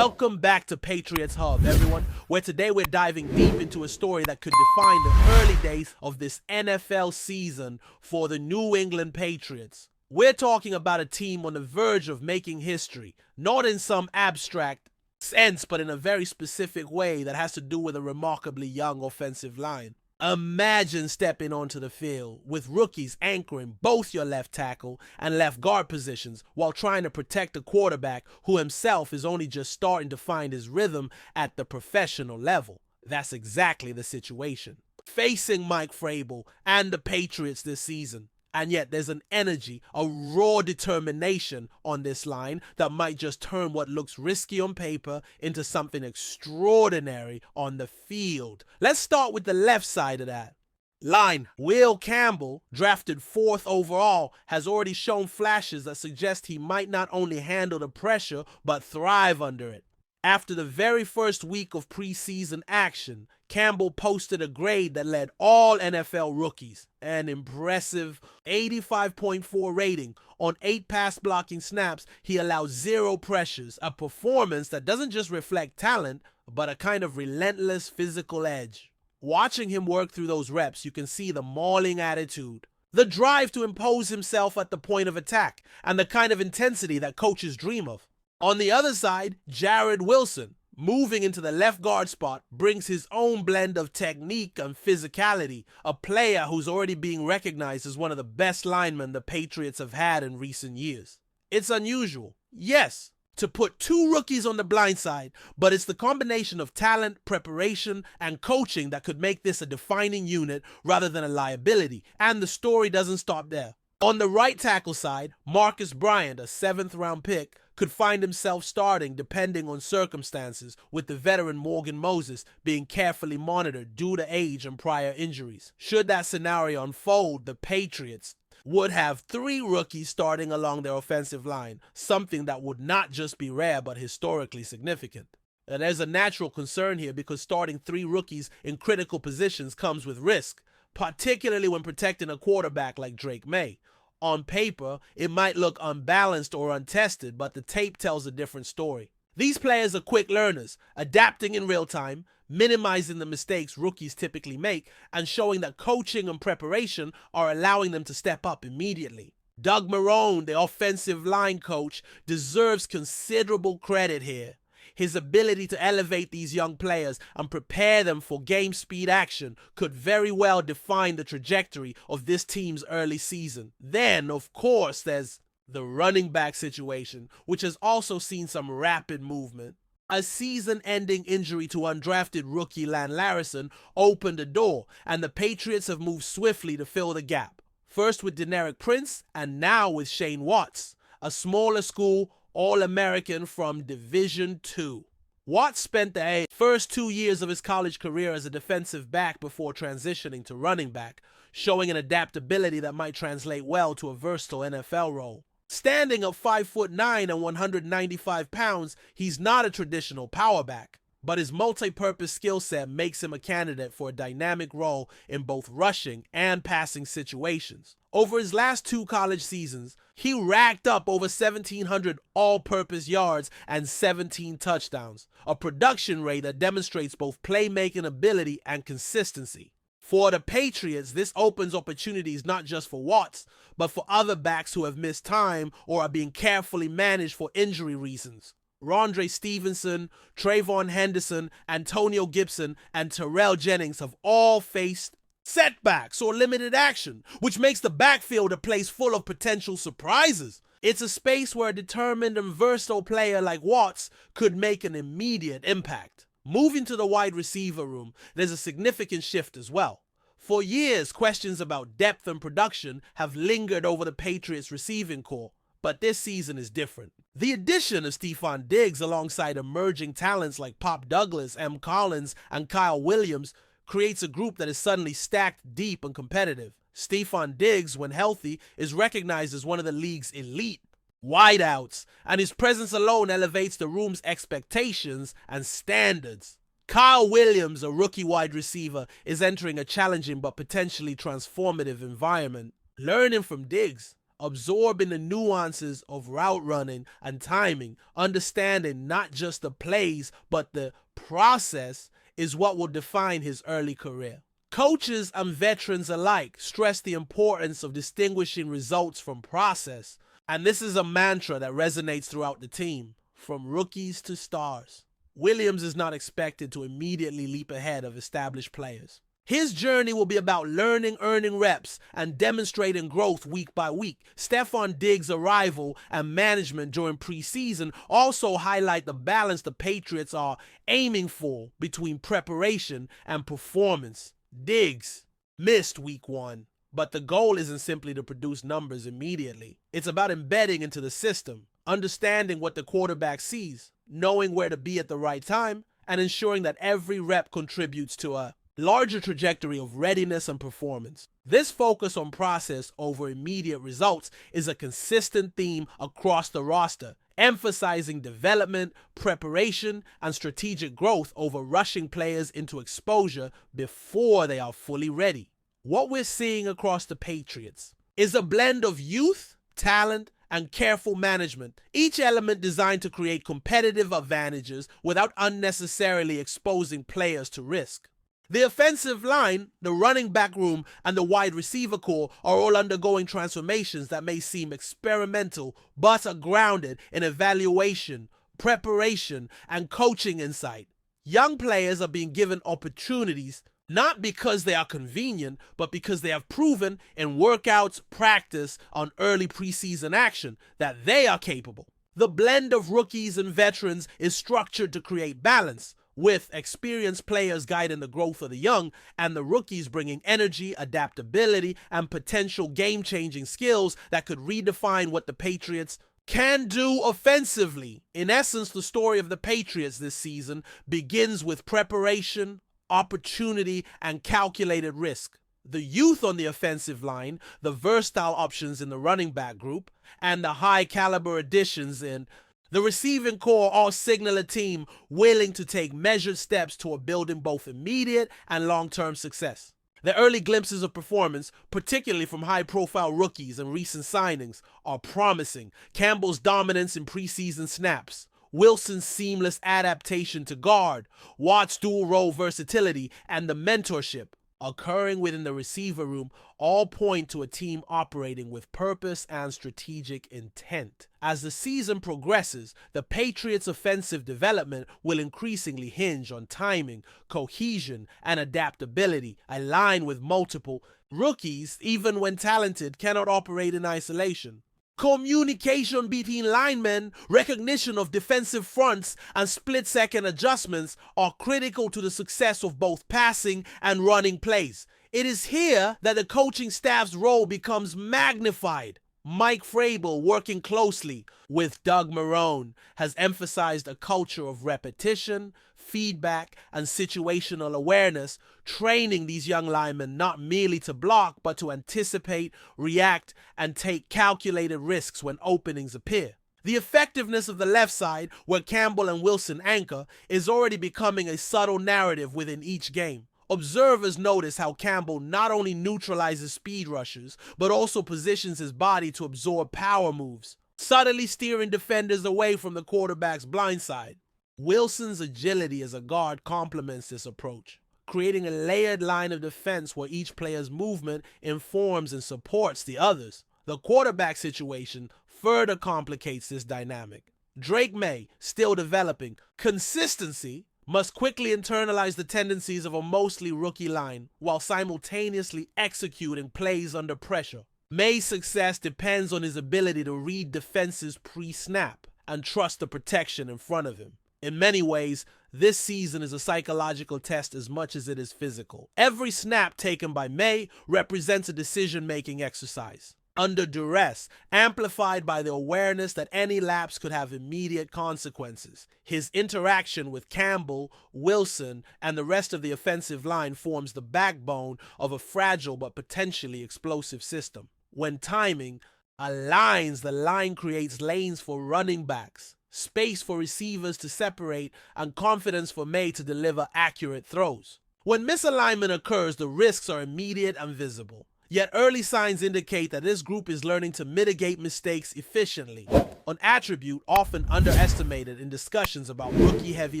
Welcome back to Patriots Hub, everyone, where today we're diving deep into a story that could define the early days of this NFL season for the New England Patriots. We're talking about a team on the verge of making history, not in some abstract sense, but in a very specific way that has to do with a remarkably young offensive line. Imagine stepping onto the field with rookies anchoring both your left tackle and left guard positions while trying to protect a quarterback who himself is only just starting to find his rhythm at the professional level. That's exactly the situation facing Mike Vrabel and the Patriots this season. And yet there's an energy, a raw determination on this line that might just turn what looks risky on paper into something extraordinary on the field. Let's start with the left side of that line. Will Campbell, drafted 4th overall, has already shown flashes that suggest he might not only handle the pressure, but thrive under it. After the very first week of preseason action, Campbell posted a grade that led all NFL rookies, an impressive 85.4 rating. On 8 pass blocking snaps, he allowed 0 pressures, a performance that doesn't just reflect talent, but a kind of relentless physical edge. Watching him work through those reps, you can see the mauling attitude, the drive to impose himself at the point of attack, and the kind of intensity that coaches dream of. On the other side, Jared Wilson, moving into the left guard spot, brings his own blend of technique and physicality, a player who's already being recognized as one of the best linemen the Patriots have had in recent years. It's unusual, yes, to put 2 rookies on the blind side, but it's the combination of talent, preparation, and coaching that could make this a defining unit rather than a liability, and the story doesn't stop there. On the right tackle side, Marcus Bryant, a 7th round pick, could find himself starting depending on circumstances, with the veteran Morgan Moses being carefully monitored due to age and prior injuries. Should that scenario unfold, the Patriots would have 3 rookies starting along their offensive line, something that would not just be rare but historically significant. And there's a natural concern here because starting 3 rookies in critical positions comes with risk, particularly when protecting a quarterback like Drake May. On paper, it might look unbalanced or untested, but the tape tells a different story. These players are quick learners, adapting in real time, minimizing the mistakes rookies typically make, and showing that coaching and preparation are allowing them to step up immediately. Doug Marrone, the offensive line coach, deserves considerable credit here. His ability to elevate these young players and prepare them for game speed action could very well define the trajectory of this team's early season. Then, of course, there's the running back situation, which has also seen some rapid movement. A season-ending injury to undrafted rookie Lan Larrison opened a door, and the Patriots have moved swiftly to fill the gap. First with Deneric Prince, and now with Shane Watts, a smaller school All-American from Division II. Watts spent the first 2 years of his college career as a defensive back before transitioning to running back, showing an adaptability that might translate well to a versatile NFL role. Standing at 5'9" and 195 pounds, he's not a traditional power back, but his multi-purpose skill set makes him a candidate for a dynamic role in both rushing and passing situations. Over his last 2 college seasons, he racked up over 1,700 all-purpose yards and 17 touchdowns, a production rate that demonstrates both playmaking ability and consistency. For the Patriots, this opens opportunities not just for Watts, but for other backs who have missed time or are being carefully managed for injury reasons. Rondre Stevenson, Trayvon Henderson, Antonio Gibson, and Terrell Jennings have all faced setbacks or limited action, which makes the backfield a place full of potential surprises. It's a space where a determined and versatile player like Watts could make an immediate impact. Moving to the wide receiver room, there's a significant shift as well. For years, questions about depth and production have lingered over the Patriots' receiving core, but this season is different. The addition of Stefon Diggs alongside emerging talents like Pop Douglas, M. Collins, and Kyle Williams creates a group that is suddenly stacked deep and competitive. Stefon Diggs, when healthy, is recognized as one of the league's elite wideouts, and his presence alone elevates the room's expectations and standards. Kyle Williams, a rookie wide receiver, is entering a challenging but potentially transformative environment. Learning from Diggs, absorbing the nuances of route running and timing, understanding not just the plays, but the process is what will define his early career. Coaches and veterans alike stress the importance of distinguishing results from process, and this is a mantra that resonates throughout the team, from rookies to stars. Williams is not expected to immediately leap ahead of established players. His journey will be about learning, earning reps, and demonstrating growth week by week. Stefon Diggs' arrival and management during preseason also highlight the balance the Patriots are aiming for between preparation and performance. Diggs missed week 1, but the goal isn't simply to produce numbers immediately. It's about embedding into the system, understanding what the quarterback sees, knowing where to be at the right time, and ensuring that every rep contributes to a larger trajectory of readiness and performance. This focus on process over immediate results is a consistent theme across the roster, emphasizing development, preparation, and strategic growth over rushing players into exposure before they are fully ready. What we're seeing across the Patriots is a blend of youth, talent, and careful management, each element designed to create competitive advantages without unnecessarily exposing players to risk. The offensive line, the running back room, and the wide receiver core are all undergoing transformations that may seem experimental, but are grounded in evaluation, preparation, and coaching insight. Young players are being given opportunities not because they are convenient, but because they have proven in workouts, practice, on early preseason action that they are capable. The blend of rookies and veterans is structured to create balance, with experienced players guiding the growth of the young and the rookies bringing energy, adaptability, and potential game-changing skills that could redefine what the Patriots can do offensively. In essence, the story of the Patriots this season begins with preparation, opportunity, and calculated risk. The youth on the offensive line, the versatile options in the running back group, and the high-caliber additions in the receiving core all signal a team willing to take measured steps toward building both immediate and long-term success. The early glimpses of performance, particularly from high-profile rookies and recent signings, are promising. Campbell's dominance in preseason snaps, Wilson's seamless adaptation to guard, Watt's dual-role versatility, and the mentorship occurring within the receiver room all point to a team operating with purpose and strategic intent. As the season progresses, the Patriots' offensive development will increasingly hinge on timing, cohesion, and adaptability, aligned with multiple rookies, even when talented, cannot operate in isolation. Communication between linemen, recognition of defensive fronts, and split-second adjustments are critical to the success of both passing and running plays. It is here that the coaching staff's role becomes magnified. Mike Vrabel, working closely with Doug Marrone, has emphasized a culture of repetition, feedback, and situational awareness, training these young linemen not merely to block, but to anticipate, react, and take calculated risks when openings appear. The effectiveness of the left side, where Campbell and Wilson anchor, is already becoming a subtle narrative within each game. Observers notice how Campbell not only neutralizes speed rushers, but also positions his body to absorb power moves, subtly steering defenders away from the quarterback's blind side. Wilson's agility as a guard complements this approach, creating a layered line of defense where each player's movement informs and supports the others. The quarterback situation further complicates this dynamic. Drake May, still developing consistency, must quickly internalize the tendencies of a mostly rookie line while simultaneously executing plays under pressure. May's success depends on his ability to read defenses pre-snap and trust the protection in front of him. In many ways, this season is a psychological test as much as it is physical. Every snap taken by May represents a decision-making exercise under duress, amplified by the awareness that any lapse could have immediate consequences. His interaction with Campbell, Wilson, and the rest of the offensive line forms the backbone of a fragile but potentially explosive system. When timing aligns, the line creates lanes for running backs, space for receivers to separate, and confidence for May to deliver accurate throws. When misalignment occurs, the risks are immediate and visible. Yet early signs indicate that this group is learning to mitigate mistakes efficiently, an attribute often underestimated in discussions about rookie-heavy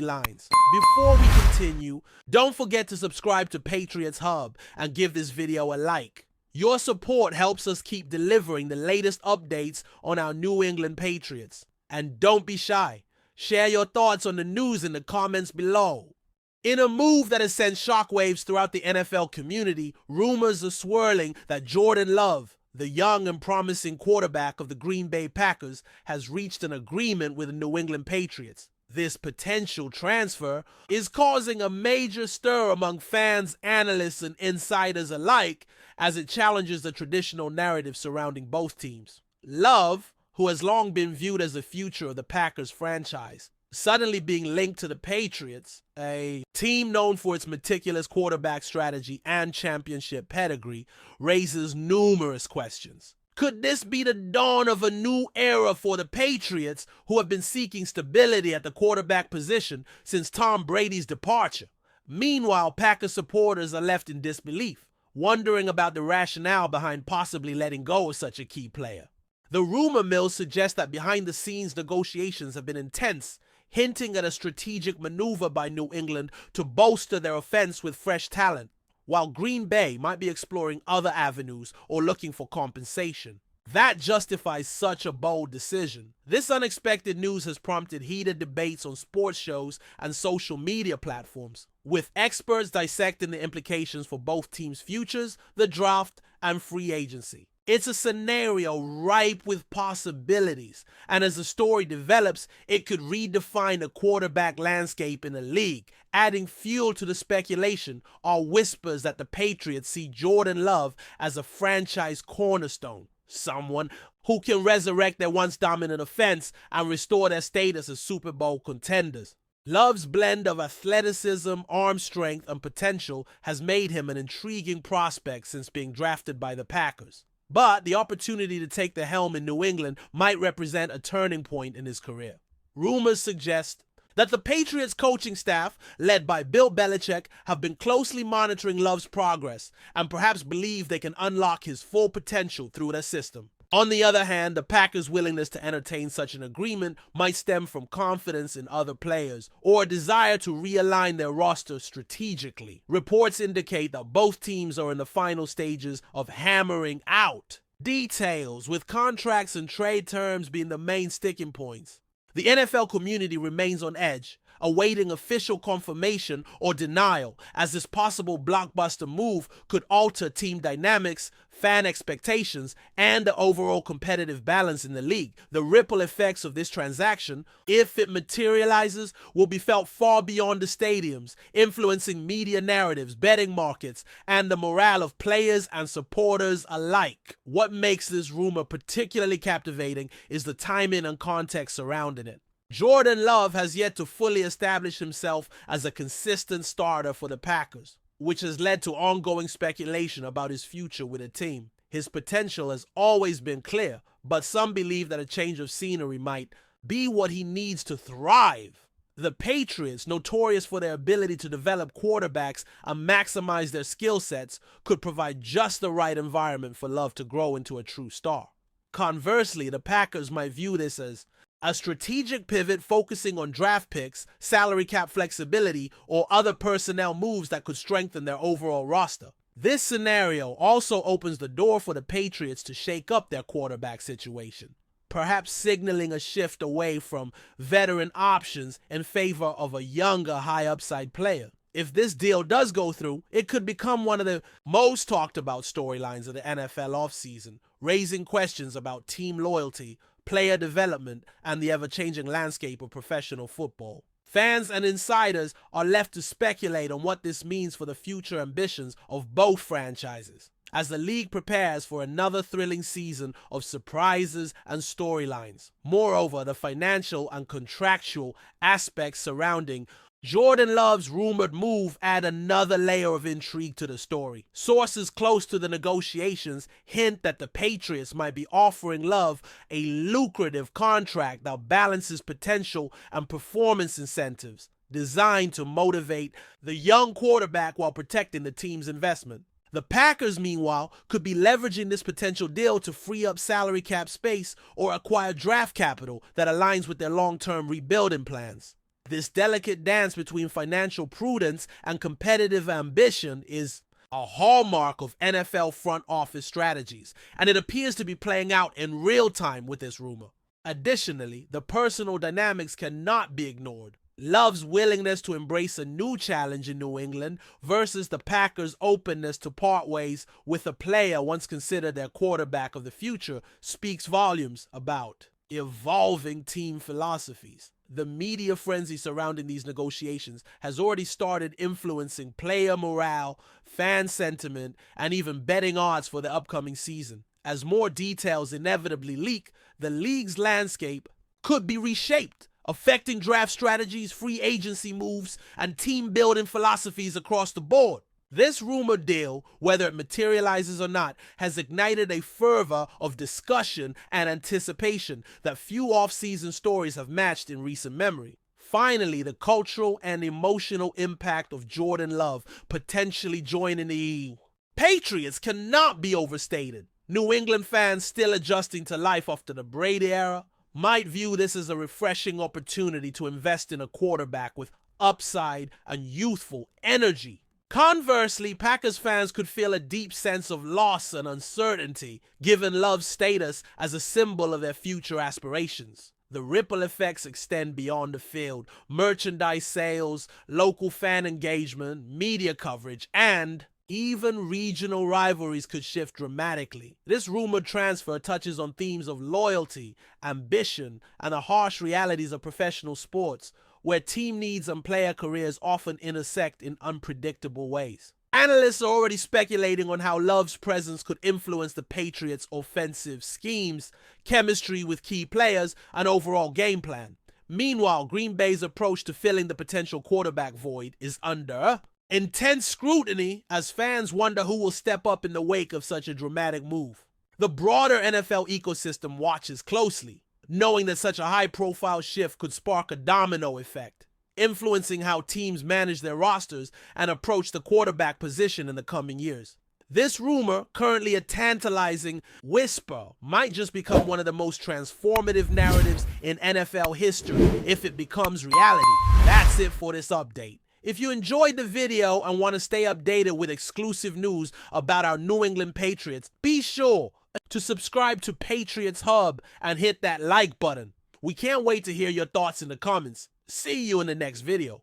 lines. Before we continue, don't forget to subscribe to Patriots Hub and give this video a like. Your support helps us keep delivering the latest updates on our New England Patriots. And don't be shy. Share your thoughts on the news in the comments below. In a move that has sent shockwaves throughout the NFL community, rumors are swirling that Jordan Love, the young and promising quarterback of the Green Bay Packers, has reached an agreement with the New England Patriots. This potential transfer is causing a major stir among fans, analysts, and insiders alike as it challenges the traditional narrative surrounding both teams. Love, who has long been viewed as the future of the Packers franchise, suddenly being linked to the Patriots, a team known for its meticulous quarterback strategy and championship pedigree, raises numerous questions. Could this be the dawn of a new era for the Patriots, who have been seeking stability at the quarterback position since Tom Brady's departure? Meanwhile, Packers supporters are left in disbelief, wondering about the rationale behind possibly letting go of such a key player. The rumor mill suggests that behind-the-scenes negotiations have been intense, hinting at a strategic maneuver by New England to bolster their offense with fresh talent, while Green Bay might be exploring other avenues or looking for compensation. That justifies such a bold decision. This unexpected news has prompted heated debates on sports shows and social media platforms, with experts dissecting the implications for both teams' futures, the draft, and free agency. It's a scenario ripe with possibilities, and as the story develops, it could redefine the quarterback landscape in the league. Adding fuel to the speculation are whispers that the Patriots see Jordan Love as a franchise cornerstone, someone who can resurrect their once dominant offense and restore their status as Super Bowl contenders. Love's blend of athleticism, arm strength, and potential has made him an intriguing prospect since being drafted by the Packers. But the opportunity to take the helm in New England might represent a turning point in his career. Rumors suggest that the Patriots coaching staff, led by Bill Belichick, have been closely monitoring Love's progress and perhaps believe they can unlock his full potential through their system. On the other hand, the Packers' willingness to entertain such an agreement might stem from confidence in other players or a desire to realign their roster strategically. Reports indicate that both teams are in the final stages of hammering out details, with contracts and trade terms being the main sticking points. The NFL community remains on edge, awaiting official confirmation or denial, as this possible blockbuster move could alter team dynamics, fan expectations, and the overall competitive balance in the league. The ripple effects of this transaction, if it materializes, will be felt far beyond the stadiums, influencing media narratives, betting markets, and the morale of players and supporters alike. What makes this rumor particularly captivating is the timing and context surrounding it. Jordan Love has yet to fully establish himself as a consistent starter for the Packers, which has led to ongoing speculation about his future with the team. His potential has always been clear, but some believe that a change of scenery might be what he needs to thrive. The Patriots, notorious for their ability to develop quarterbacks and maximize their skill sets, could provide just the right environment for Love to grow into a true star. Conversely, the Packers might view this as a strategic pivot focusing on draft picks, salary cap flexibility, or other personnel moves that could strengthen their overall roster. This scenario also opens the door for the Patriots to shake up their quarterback situation, perhaps signaling a shift away from veteran options in favor of a younger, high-upside player. If this deal does go through, it could become one of the most talked about storylines of the NFL offseason, raising questions about team loyalty, player development, and the ever-changing landscape of professional football. Fans and insiders are left to speculate on what this means for the future ambitions of both franchises, as the league prepares for another thrilling season of surprises and storylines. Moreover, the financial and contractual aspects surrounding Jordan Love's rumored move add another layer of intrigue to the story. Sources close to the negotiations hint that the Patriots might be offering Love a lucrative contract that balances potential and performance incentives, designed to motivate the young quarterback while protecting the team's investment. The Packers, meanwhile, could be leveraging this potential deal to free up salary cap space or acquire draft capital that aligns with their long-term rebuilding plans. This delicate dance between financial prudence and competitive ambition is a hallmark of NFL front office strategies, and it appears to be playing out in real time with this rumor. Additionally, the personal dynamics cannot be ignored. Love's willingness to embrace a new challenge in New England versus the Packers' openness to part ways with a player once considered their quarterback of the future speaks volumes about evolving team philosophies. The media frenzy surrounding these negotiations has already started influencing player morale, fan sentiment, and even betting odds for the upcoming season. As more details inevitably leak, the league's landscape could be reshaped, affecting draft strategies, free agency moves, and team-building philosophies across the board. This rumored deal, whether it materializes or not, has ignited a fervor of discussion and anticipation that few off-season stories have matched in recent memory. Finally, the cultural and emotional impact of Jordan Love potentially joining the Patriots cannot be overstated. New England fans still adjusting to life after the Brady era might view this as a refreshing opportunity to invest in a quarterback with upside and youthful energy. Conversely, Packers fans could feel a deep sense of loss and uncertainty given Love's status as a symbol of their future aspirations. The ripple effects extend beyond the field. Merchandise sales, local fan engagement, media coverage, and even regional rivalries could shift dramatically. This rumored transfer touches on themes of loyalty, ambition, and the harsh realities of professional sports, where team needs and player careers often intersect in unpredictable ways. Analysts are already speculating on how Love's presence could influence the Patriots' offensive schemes, chemistry with key players, and overall game plan. Meanwhile, Green Bay's approach to filling the potential quarterback void is under intense scrutiny as fans wonder who will step up in the wake of such a dramatic move. The broader NFL ecosystem watches closely, knowing that such a high-profile shift could spark a domino effect, influencing how teams manage their rosters and approach the quarterback position in the coming years. This rumor, currently a tantalizing whisper, might just become one of the most transformative narratives in NFL history if it becomes reality. That's it for this update. If you enjoyed the video and want to stay updated with exclusive news about our New England Patriots, be sure to subscribe to Patriots Hub and hit that like button. We can't wait to hear your thoughts in the comments. See you in the next video.